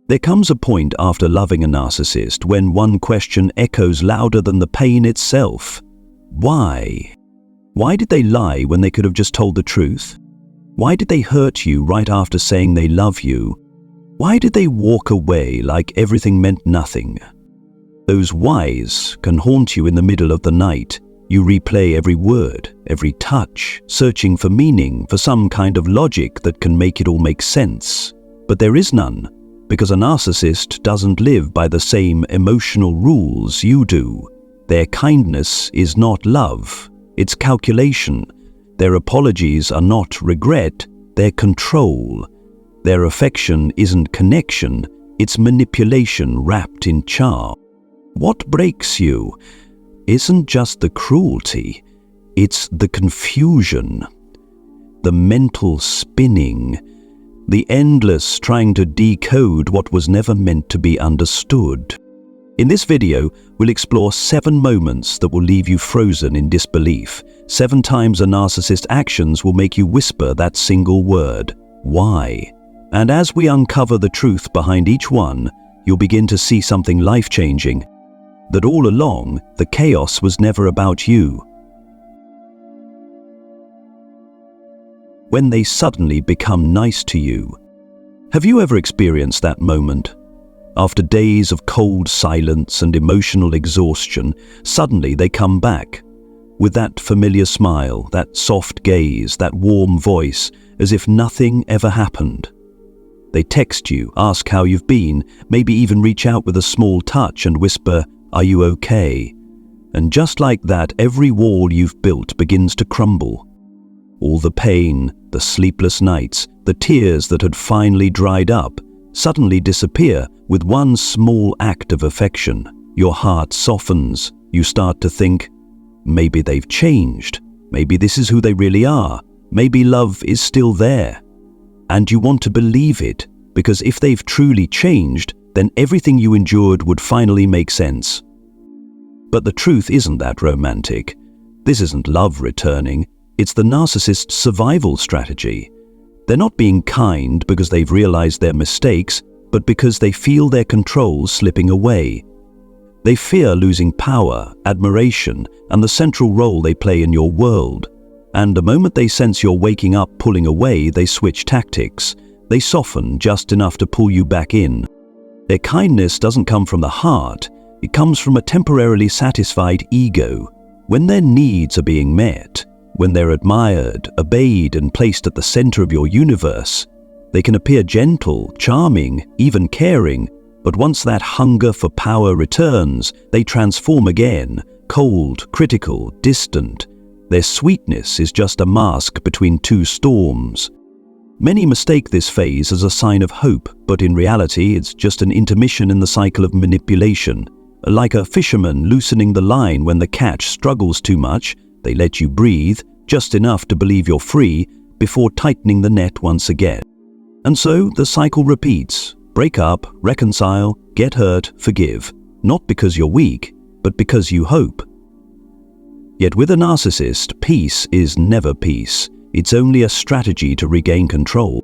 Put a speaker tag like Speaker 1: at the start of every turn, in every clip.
Speaker 1: There comes a point after loving a narcissist when one question echoes louder than the pain itself. Why? Why did they lie when they could have just told the truth? Why did they hurt you right after saying they love you? Why did they walk away like everything meant nothing? Those whys can haunt you in the middle of the night. You replay every word, every touch, searching for meaning, for some kind of logic that can make it all make sense. But there is none, because a narcissist doesn't live by the same emotional rules you do. Their kindness is not love, it's calculation. Their apologies are not regret, they're control. Their affection isn't connection, it's manipulation wrapped in charm. What breaks you isn't just the cruelty, it's the confusion, the mental spinning, the endless trying to decode what was never meant to be understood. In this video, we'll explore 7 moments that will leave you frozen in disbelief. 7 times a narcissist's actions will make you whisper that single word, why? And as we uncover the truth behind each one, you'll begin to see something life-changing. That all along, the chaos was never about you. When they suddenly become nice to you. Have you ever experienced that moment? After days of cold silence and emotional exhaustion, suddenly they come back. With that familiar smile, that soft gaze, that warm voice, as if nothing ever happened. They text you, ask how you've been, maybe even reach out with a small touch and whisper, "Are you okay?" And just like that, every wall you've built begins to crumble. All the pain, the sleepless nights, the tears that had finally dried up, suddenly disappear with one small act of affection. Your heart softens. You start to think, maybe they've changed. Maybe this is who they really are. Maybe love is still there. And you want to believe it, because if they've truly changed, then everything you endured would finally make sense. But the truth isn't that romantic. This isn't love returning. It's the narcissist's survival strategy. They're not being kind because they've realized their mistakes, but because they feel their control slipping away. They fear losing power, admiration, and the central role they play in your world. And the moment they sense you're waking up pulling away, they switch tactics. They soften just enough to pull you back in. Their kindness doesn't come from the heart, it comes from a temporarily satisfied ego. When their needs are being met, when they're admired, obeyed, and placed at the center of your universe, they can appear gentle, charming, even caring, but once that hunger for power returns, they transform again, cold, critical, distant. Their sweetness is just a mask between 2 storms. Many mistake this phase as a sign of hope, but in reality it's just an intermission in the cycle of manipulation. Like a fisherman loosening the line when the catch struggles too much, they let you breathe, just enough to believe you're free, before tightening the net once again. And so the cycle repeats. Break up, reconcile, get hurt, forgive. Not because you're weak, but because you hope. Yet with a narcissist, peace is never peace. It's only a strategy to regain control.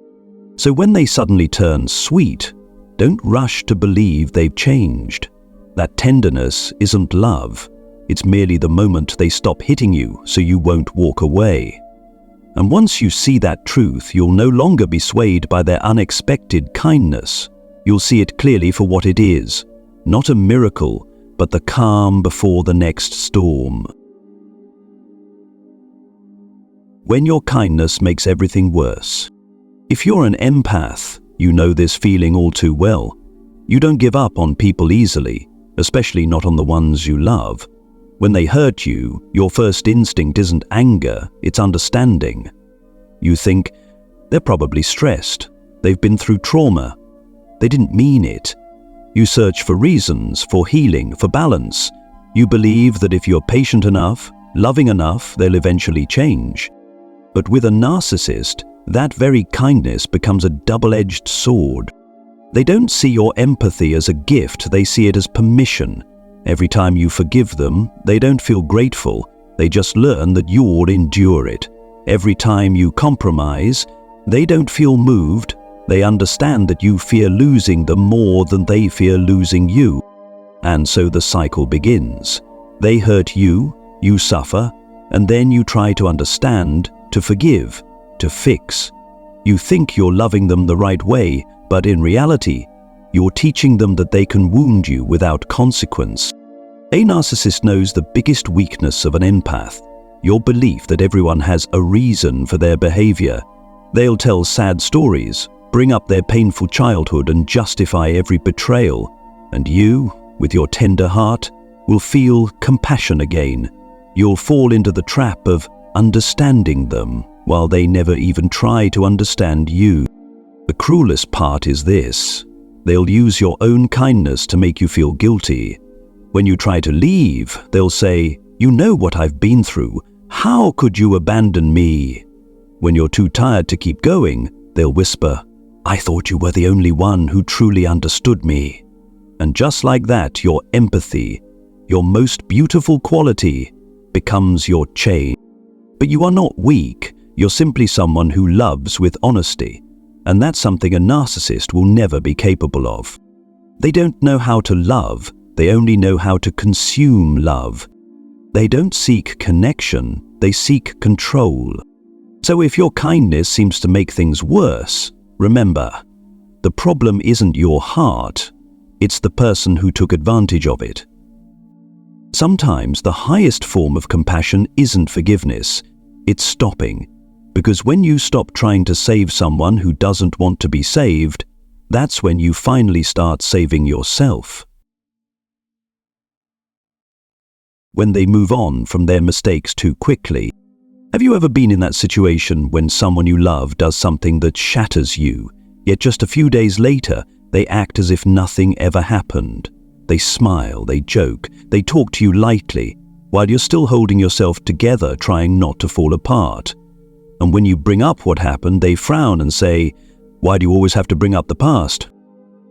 Speaker 1: So when they suddenly turn sweet, don't rush to believe they've changed. That tenderness isn't love. It's merely the moment they stop hitting you so you won't walk away. And once you see that truth, you'll no longer be swayed by their unexpected kindness. You'll see it clearly for what it is. Not a miracle, but the calm before the next storm. When your kindness makes everything worse. If you're an empath, you know this feeling all too well. You don't give up on people easily, especially not on the ones you love. When they hurt you, your first instinct isn't anger, it's understanding. You think, they're probably stressed, they've been through trauma, they didn't mean it. You search for reasons, for healing, for balance. You believe that if you're patient enough, loving enough, they'll eventually change. But with a narcissist, that very kindness becomes a double-edged sword. They don't see your empathy as a gift, they see it as permission. Every time you forgive them, they don't feel grateful, they just learn that you'll endure it. Every time you compromise, they don't feel moved, They understand that you fear losing them more than they fear losing you. And so the cycle begins. They hurt you, you suffer, and then you try to understand, to forgive, to fix. You think you're loving them the right way, but in reality, you're teaching them that they can wound you without consequence. A narcissist knows the biggest weakness of an empath, your belief that everyone has a reason for their behavior. They'll tell sad stories, bring up their painful childhood and justify every betrayal. And you, with your tender heart, will feel compassion again. You'll fall into the trap of understanding them while they never even try to understand you. The cruelest part is this: they'll use your own kindness to make you feel guilty. When you try to leave, they'll say, "You know what I've been through. How could you abandon me?" When you're too tired to keep going, they'll whisper, "I thought you were the only one who truly understood me." And just like that, your empathy, your most beautiful quality, becomes your chain. But you are not weak, you're simply someone who loves with honesty. And that's something a narcissist will never be capable of. They don't know how to love, they only know how to consume love. They don't seek connection, they seek control. So if your kindness seems to make things worse, remember, the problem isn't your heart, it's the person who took advantage of it. Sometimes the highest form of compassion isn't forgiveness, it's stopping. Because when you stop trying to save someone who doesn't want to be saved, that's when you finally start saving yourself. When they move on from their mistakes too quickly. Have you ever been in that situation when someone you love does something that shatters you, yet just a few days later, they act as if nothing ever happened? They smile, they joke, they talk to you lightly, while you're still holding yourself together trying not to fall apart. And when you bring up what happened, they frown and say, "Why do you always have to bring up the past?"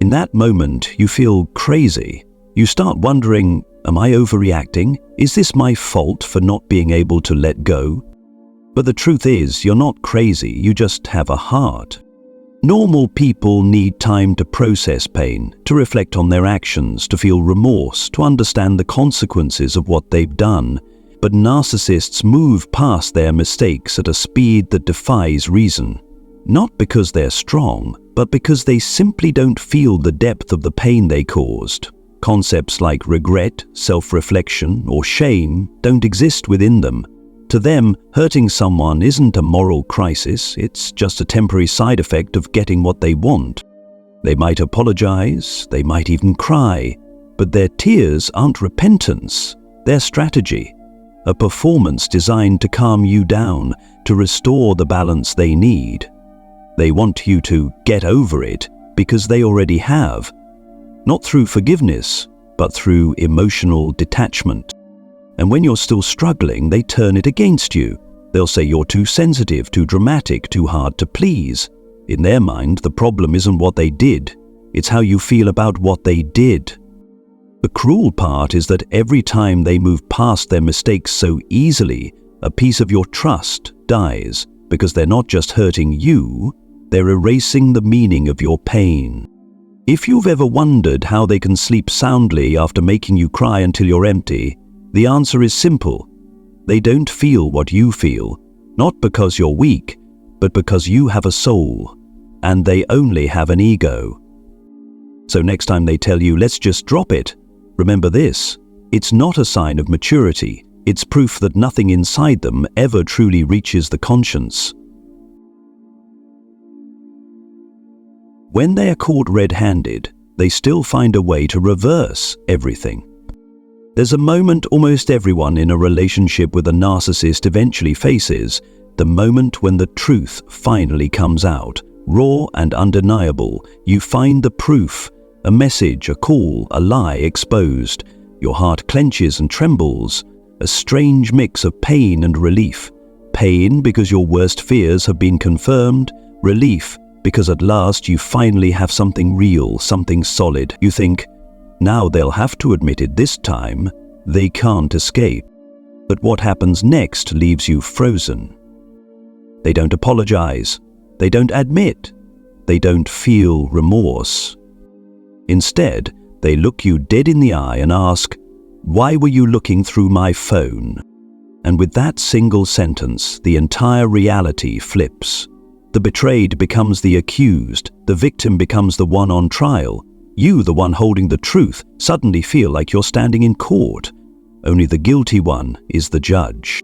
Speaker 1: In that moment, you feel crazy. You start wondering, am I overreacting? Is this my fault for not being able to let go? But the truth is, you're not crazy, you just have a heart. Normal people need time to process pain, to reflect on their actions, to feel remorse, to understand the consequences of what they've done. But narcissists move past their mistakes at a speed that defies reason. Not because they're strong, but because they simply don't feel the depth of the pain they caused. Concepts like regret, self-reflection, or shame don't exist within them. To them, hurting someone isn't a moral crisis, it's just a temporary side effect of getting what they want. They might apologize, they might even cry, but their tears aren't repentance, they're strategy. A performance designed to calm you down, to restore the balance they need. They want you to get over it because they already have. Not through forgiveness, but through emotional detachment. And when you're still struggling, they turn it against you. They'll say you're too sensitive, too dramatic, too hard to please. In their mind, the problem isn't what they did, it's how you feel about what they did. The cruel part is that every time they move past their mistakes so easily, a piece of your trust dies, because they're not just hurting you, they're erasing the meaning of your pain. If you've ever wondered how they can sleep soundly after making you cry until you're empty, the answer is simple. They don't feel what you feel, not because you're weak, but because you have a soul, and they only have an ego. So next time they tell you, "Let's just drop it," remember this, it's not a sign of maturity, it's proof that nothing inside them ever truly reaches the conscience. When they are caught red-handed, they still find a way to reverse everything. There's a moment almost everyone in a relationship with a narcissist eventually faces, the moment when the truth finally comes out, raw and undeniable. You find the proof, a message, a call, a lie exposed. Your heart clenches and trembles, a strange mix of pain and relief. Pain because your worst fears have been confirmed, relief because at last you finally have something real, something solid. You think, now they'll have to admit it this time, they can't escape. But what happens next leaves you frozen. They don't apologize, they don't admit, they don't feel remorse. Instead, they look you dead in the eye and ask, "Why were you looking through my phone?" And with that single sentence, the entire reality flips. The betrayed becomes the accused, the victim becomes the one on trial. You, the one holding the truth, suddenly feel like you're standing in court. Only the guilty one is the judge.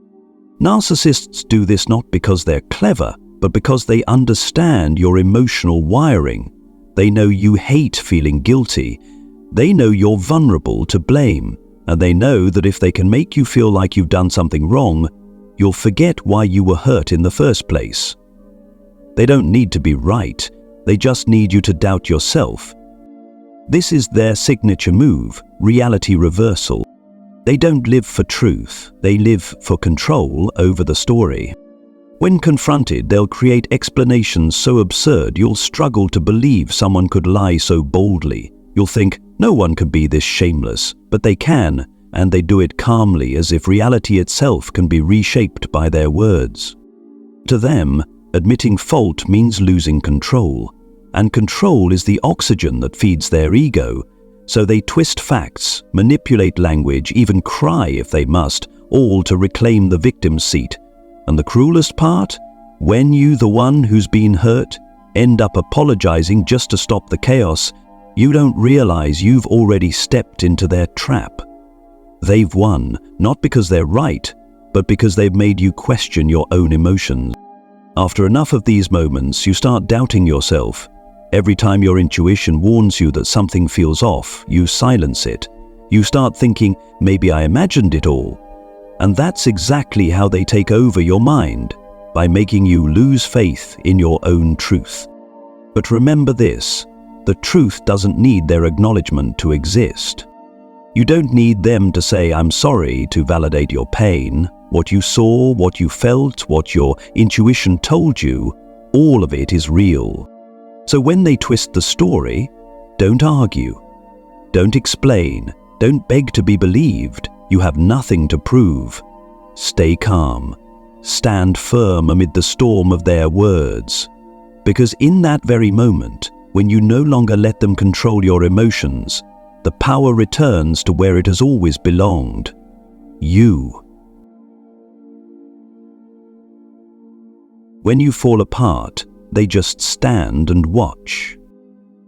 Speaker 1: Narcissists do this not because they're clever, but because they understand your emotional wiring. They know you hate feeling guilty. They know you're vulnerable to blame. And they know that if they can make you feel like you've done something wrong, you'll forget why you were hurt in the first place. They don't need to be right. They just need you to doubt yourself. This is their signature move, reality reversal. They don't live for truth. They live for control over the story. When confronted, they'll create explanations so absurd you'll struggle to believe someone could lie so boldly. You'll think, no one could be this shameless, but they can, and they do it calmly as if reality itself can be reshaped by their words. To them, admitting fault means losing control, and control is the oxygen that feeds their ego, so they twist facts, manipulate language, even cry if they must, all to reclaim the victim's seat. And the cruelest part? When you, the one who's been hurt, end up apologizing just to stop the chaos, you don't realize you've already stepped into their trap. They've won, not because they're right, but because they've made you question your own emotions. After enough of these moments, you start doubting yourself. Every time your intuition warns you that something feels off, you silence it. You start thinking, maybe I imagined it all. And that's exactly how they take over your mind, by making you lose faith in your own truth. But remember this. The truth doesn't need their acknowledgement to exist. You don't need them to say, "I'm sorry," to validate your pain. What you saw, what you felt, what your intuition told you, all of it is real. So when they twist the story, don't argue. Don't explain. Don't beg to be believed. You have nothing to prove. Stay calm. Stand firm amid the storm of their words. Because in that very moment, when you no longer let them control your emotions, the power returns to where it has always belonged. You. When you fall apart, they just stand and watch.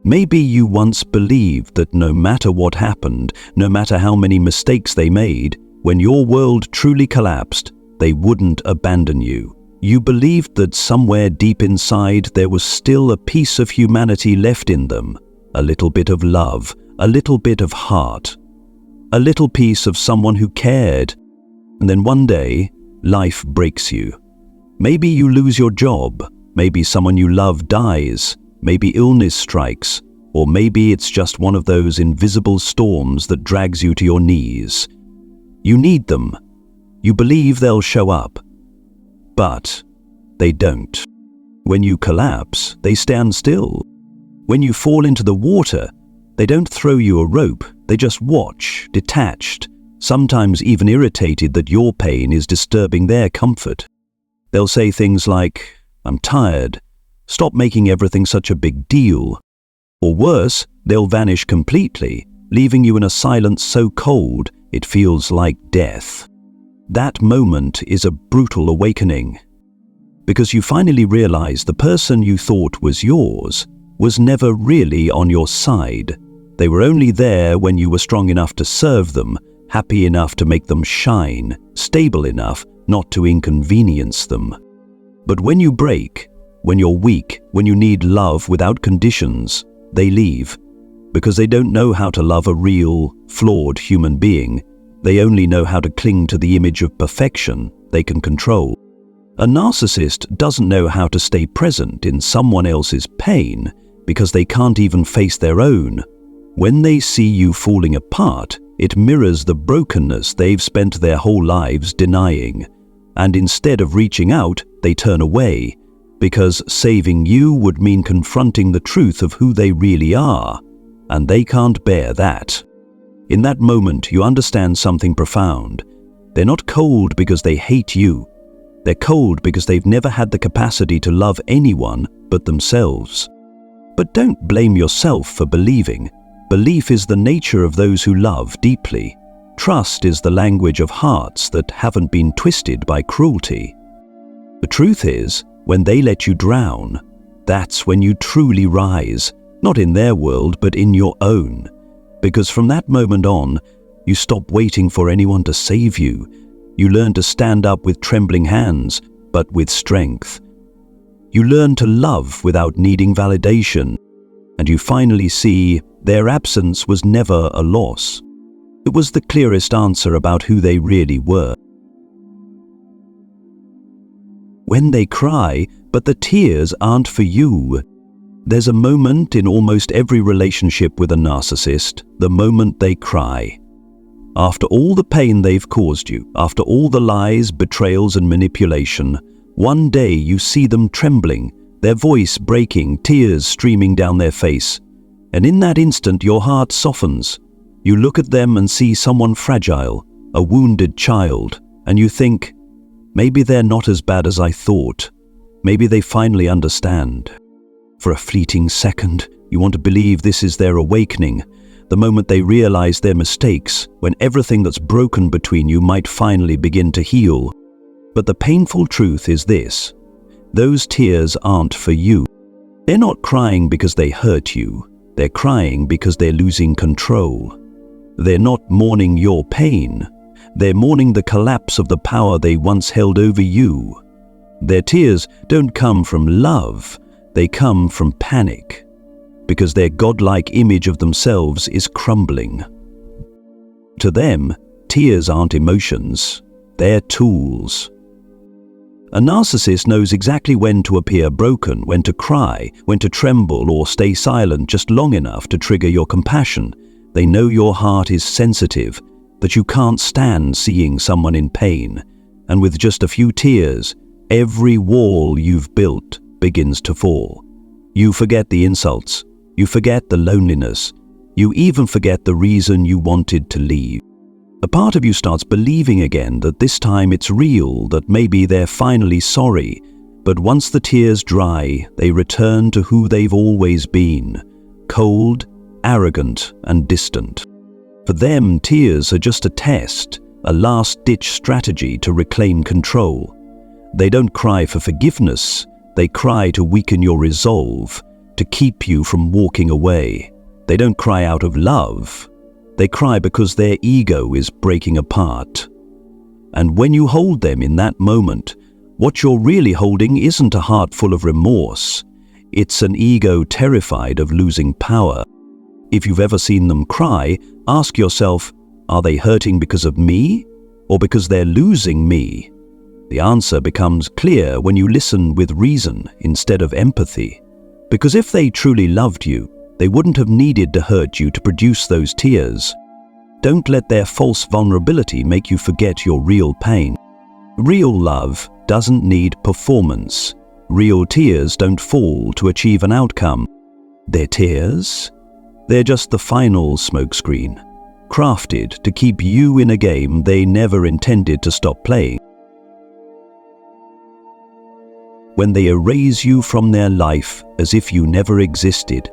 Speaker 1: Maybe you once believed that no matter what happened, no matter how many mistakes they made, when your world truly collapsed, they wouldn't abandon you. You believed that somewhere deep inside there was still a piece of humanity left in them, a little bit of love, a little bit of heart, a little piece of someone who cared. And then one day, life breaks you. Maybe you lose your job, maybe someone you love dies, maybe illness strikes, or maybe it's just one of those invisible storms that drags you to your knees. You need them. You believe they'll show up. But they don't. When you collapse, they stand still. When you fall into the water, they don't throw you a rope, they just watch, detached, sometimes even irritated that your pain is disturbing their comfort. They'll say things like, "I'm tired. Stop making everything such a big deal." Or worse, they'll vanish completely, leaving you in a silence so cold it feels like death. That moment is a brutal awakening, because you finally realize the person you thought was yours was never really on your side. They were only there when you were strong enough to serve them, happy enough to make them shine, stable enough not to inconvenience them. But when you break, when you're weak, when you need love without conditions, they leave, because they don't know how to love a real, flawed human being. They only know how to cling to the image of perfection they can control. A narcissist doesn't know how to stay present in someone else's pain because they can't even face their own. When they see you falling apart, it mirrors the brokenness they've spent their whole lives denying. And instead of reaching out, they turn away, because saving you would mean confronting the truth of who they really are, and they can't bear that. In that moment, you understand something profound. They're not cold because they hate you. They're cold because they've never had the capacity to love anyone but themselves. But don't blame yourself for believing. Belief is the nature of those who love deeply. Trust is the language of hearts that haven't been twisted by cruelty. The truth is, when they let you drown, that's when you truly rise, not in their world but in your own. Because from that moment on, you stop waiting for anyone to save you. You learn to stand up with trembling hands, but with strength. You learn to love without needing validation, and you finally see their absence was never a loss. It was the clearest answer about who they really were. When they cry, but the tears aren't for you. There's a moment in almost every relationship with a narcissist, the moment they cry. After all the pain they've caused you, after all the lies, betrayals and manipulation, one day you see them trembling, their voice breaking, tears streaming down their face. And in that instant your heart softens. You look at them and see someone fragile, a wounded child, and you think, maybe they're not as bad as I thought. Maybe they finally understand. For a fleeting second, you want to believe this is their awakening, the moment they realize their mistakes, when everything that's broken between you might finally begin to heal. But the painful truth is this: those tears aren't for you. They're not crying because they hurt you. They're crying because they're losing control. They're not mourning your pain. They're mourning the collapse of the power they once held over you. Their tears don't come from love. They come from panic, because their godlike image of themselves is crumbling. To them, tears aren't emotions. They're tools. A narcissist knows exactly when to appear broken, when to cry, when to tremble or stay silent just long enough to trigger your compassion. They know your heart is sensitive, that you can't stand seeing someone in pain, and with just a few tears, every wall you've built begins to fall. You forget the insults, you forget the loneliness, you even forget the reason you wanted to leave. A part of you starts believing again that this time it's real, that maybe they're finally sorry, but once the tears dry, they return to who they've always been: cold, arrogant, and distant. For them, tears are just a test, a last-ditch strategy to reclaim control. They don't cry for forgiveness, they cry to weaken your resolve, to keep you from walking away. They don't cry out of love. They cry because their ego is breaking apart. And when you hold them in that moment, what you're really holding isn't a heart full of remorse. It's an ego terrified of losing power. If you've ever seen them cry, ask yourself, are they hurting because of me, or because they're losing me? The answer becomes clear when you listen with reason instead of empathy. Because if they truly loved you, they wouldn't have needed to hurt you to produce those tears. Don't let their false vulnerability make you forget your real pain. Real love doesn't need performance. Real tears don't fall to achieve an outcome. They're tears. They're just the final smokescreen, crafted to keep you in a game they never intended to stop playing. When they erase you from their life as if you never existed.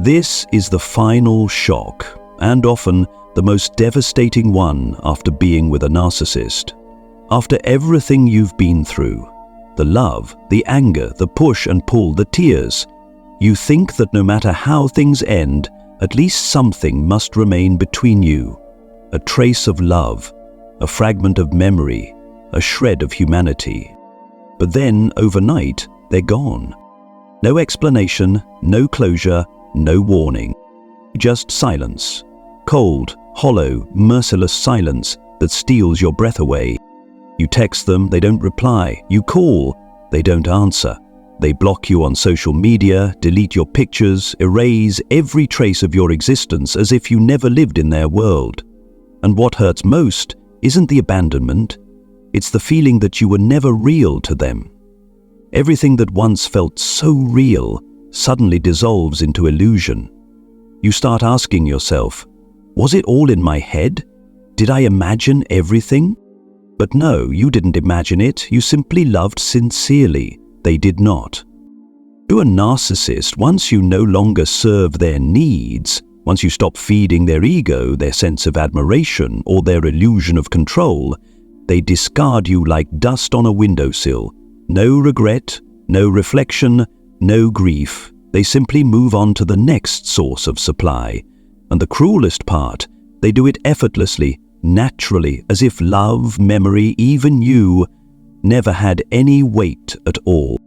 Speaker 1: This is the final shock, and often the most devastating one after being with a narcissist. After everything you've been through, the love, the anger, the push and pull, the tears, you think that no matter how things end, at least something must remain between you. A trace of love, a fragment of memory, a shred of humanity. But then, overnight, they're gone. No explanation, no closure, no warning. Just silence. Cold, hollow, merciless silence that steals your breath away. You text them, they don't reply. You call, they don't answer. They block you on social media, delete your pictures, erase every trace of your existence as if you never lived in their world. And what hurts most isn't the abandonment. It's the feeling that you were never real to them. Everything that once felt so real suddenly dissolves into illusion. You start asking yourself, was it all in my head? Did I imagine everything? But no, you didn't imagine it. You simply loved sincerely. They did not. To a narcissist, once you no longer serve their needs, once you stop feeding their ego, their sense of admiration, or their illusion of control, they discard you like dust on a windowsill. No regret, no reflection, no grief. They simply move on to the next source of supply. And the cruelest part, they do it effortlessly, naturally, as if love, memory, even you, never had any weight at all.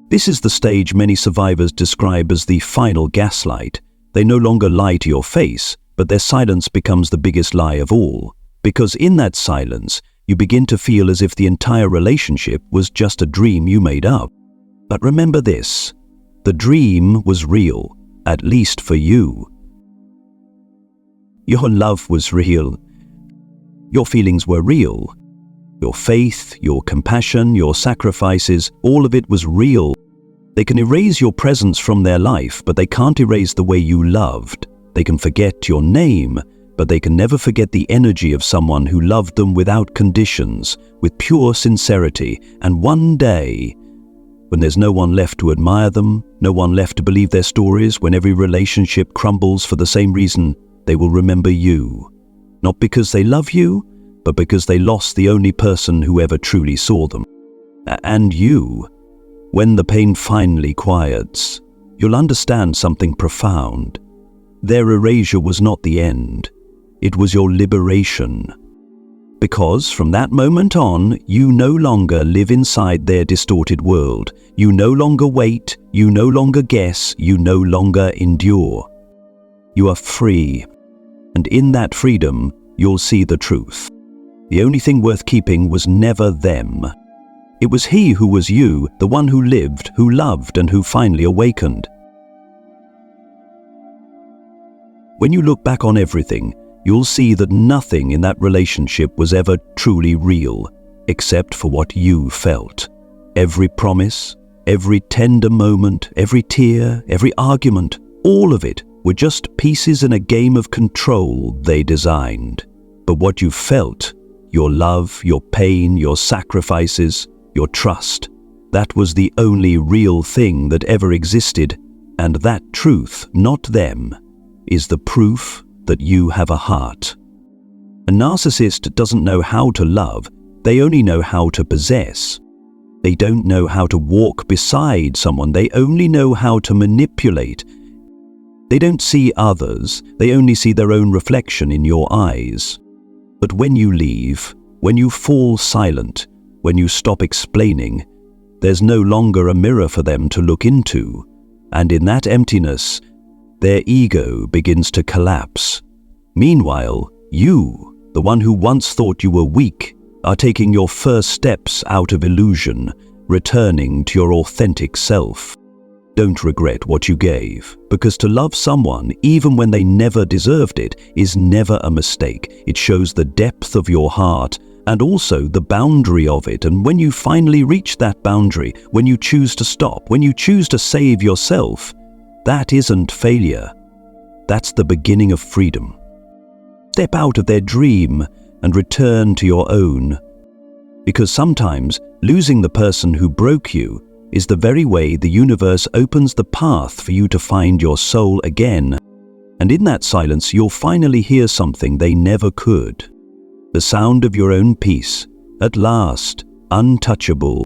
Speaker 1: This is the stage many survivors describe as the final gaslight. They no longer lie to your face, but their silence becomes the biggest lie of all. Because in that silence, you begin to feel as if the entire relationship was just a dream you made up. But remember this, the dream was real, at least for you. Your love was real. Your feelings were real. Your faith, your compassion, your sacrifices, all of it was real. They can erase your presence from their life, but they can't erase the way you loved. They can forget your name, but they can never forget the energy of someone who loved them without conditions, with pure sincerity. And one day, when there's no one left to admire them, no one left to believe their stories, when every relationship crumbles for the same reason, they will remember you. Not because they love you, but because they lost the only person who ever truly saw them. And you, when the pain finally quiets, you'll understand something profound. Their erasure was not the end. It was your liberation. Because from that moment on, you no longer live inside their distorted world. You no longer wait, you no longer guess, you no longer endure. You are free, and in that freedom, you'll see the truth. The only thing worth keeping was never them. It was he who was you, the one who lived, who loved, and who finally awakened. When you look back on everything, you'll see that nothing in that relationship was ever truly real, except for what you felt. Every promise, every tender moment, every tear, every argument, all of it were just pieces in a game of control they designed. But what you felt, your love, your pain, your sacrifices, your trust, that was the only real thing that ever existed, and that truth, not them, is the proof that you have a heart. A narcissist doesn't know how to love, they only know how to possess. They don't know how to walk beside someone, they only know how to manipulate. They don't see others, they only see their own reflection in your eyes. But when you leave, when you fall silent, when you stop explaining, there's no longer a mirror for them to look into, and in that emptiness, their ego begins to collapse. Meanwhile, you, the one who once thought you were weak, are taking your first steps out of illusion, returning to your authentic self. Don't regret what you gave, because to love someone, even when they never deserved it, is never a mistake. It shows the depth of your heart and also the boundary of it. And when you finally reach that boundary, when you choose to stop, when you choose to save yourself, that isn't failure. That's the beginning of freedom. Step out of their dream and return to your own. Because sometimes losing the person who broke you is the very way the universe opens the path for you to find your soul again. And in that silence, you'll finally hear something they never could. The sound of your own peace, at last, untouchable.